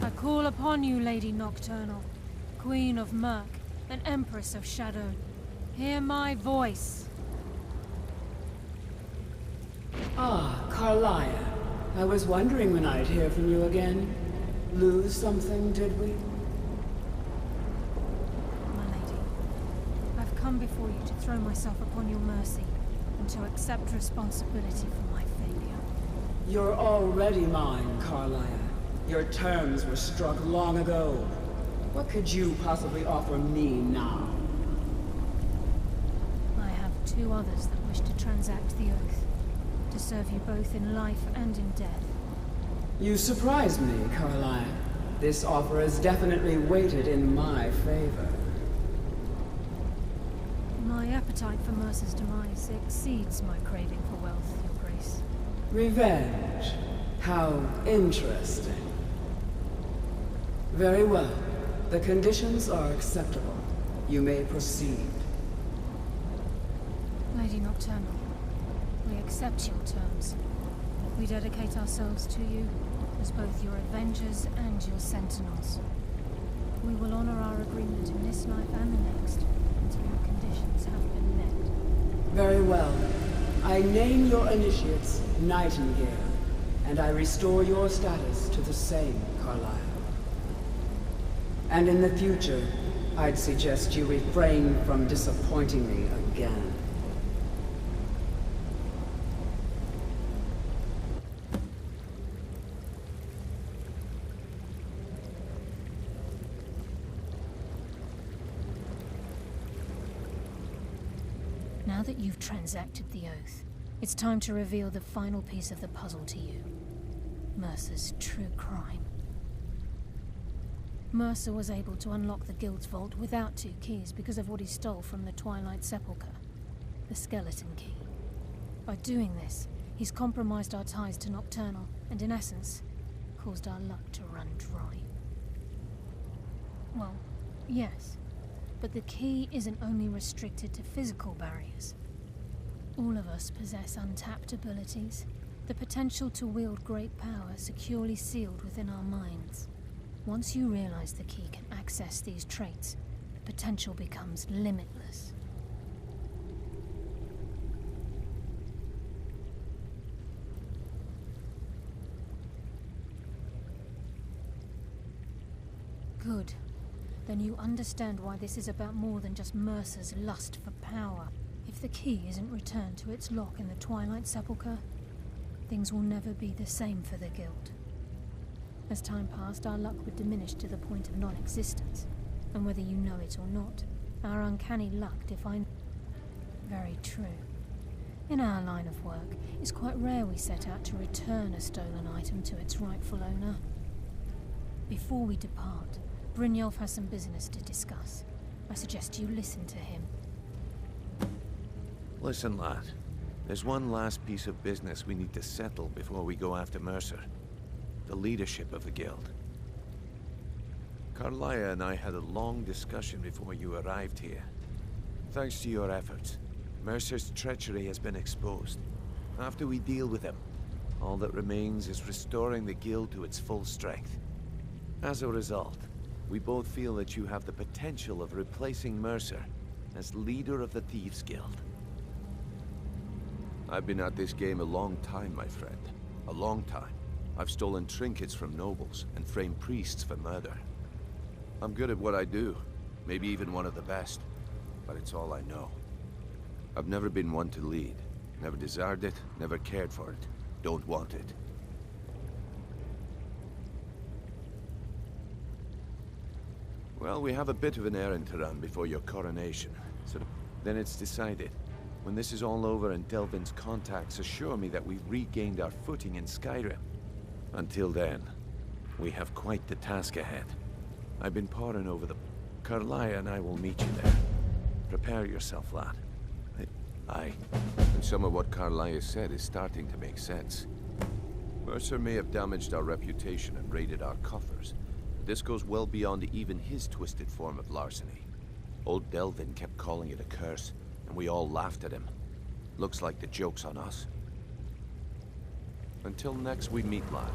I call upon you, Lady Nocturnal, Queen of Murk, and Empress of Shadow. Hear my voice. Ah, Carlia. I was wondering when I'd hear from you again. Lose something, did we? My lady, I've come before you to throw myself upon your mercy, and to accept responsibility for my failure. You're already mine, Carlia. Your terms were struck long ago. What could you possibly offer me now? I have two others that wish to transact the oath, to serve you both in life and in death. You surprise me, Carlia. This offer is definitely weighted in my favor. My appetite for Mercer's demise exceeds my craving for wealth, Your Grace. Revenge. How interesting. Very well. The conditions are acceptable. You may proceed. Lady Nocturnal, we accept your terms. We dedicate ourselves to you as both your avengers and your sentinels. We will honor our agreement in this life and the next until your conditions have been met. Very well. I name your initiates Nightingale, and I restore your status to the same, Carlisle. And in the future, I'd suggest you refrain from disappointing me again. Now that you've transacted the oath, it's time to reveal the final piece of the puzzle to you. Mercer's true crime. Mercer was able to unlock the Guild's vault without 2 keys because of what he stole from the Twilight Sepulchre, the skeleton key. By doing this, he's compromised our ties to Nocturnal, and in essence, caused our luck to run dry. Well, yes, but the key isn't only restricted to physical barriers. All of us possess untapped abilities, the potential to wield great power securely sealed within our minds. Once you realize the key can access these traits, the potential becomes limitless. Good. Then you understand why this is about more than just Mercer's lust for power. If the key isn't returned to its lock in the Twilight Sepulchre, things will never be the same for the Guild. As time passed, our luck would diminish to the point of non-existence, and whether you know it or not, our uncanny luck defined... Very true. In our line of work, it's quite rare we set out to return a stolen item to its rightful owner. Before we depart, Brynjolf has some business to discuss. I suggest you listen to him. Listen, lad. There's one last piece of business we need to settle before we go after Mercer. The leadership of the Guild. Carlia and I had a long discussion before you arrived here. Thanks to your efforts, Mercer's treachery has been exposed. After we deal with him, all that remains is restoring the Guild to its full strength. As a result, we both feel that you have the potential of replacing Mercer as leader of the Thieves Guild. I've been at this game a long time, my friend. A long time. I've stolen trinkets from nobles and framed priests for murder. I'm good at what I do, maybe even one of the best, but it's all I know. I've never been one to lead, never desired it, never cared for it, don't want it. Well, we have a bit of an errand to run before your coronation, so then it's decided. When this is all over and Delvin's contacts assure me that we've regained our footing in Skyrim. Until then, we have quite the task ahead. I've been poring over the... Carlia and I will meet you there. Prepare yourself, lad. Aye. And some of what Carlia said is starting to make sense. Mercer may have damaged our reputation and raided our coffers. This goes well beyond even his twisted form of larceny. Old Delvin kept calling it a curse, and we all laughed at him. Looks like the joke's on us. Until next we meet, lad.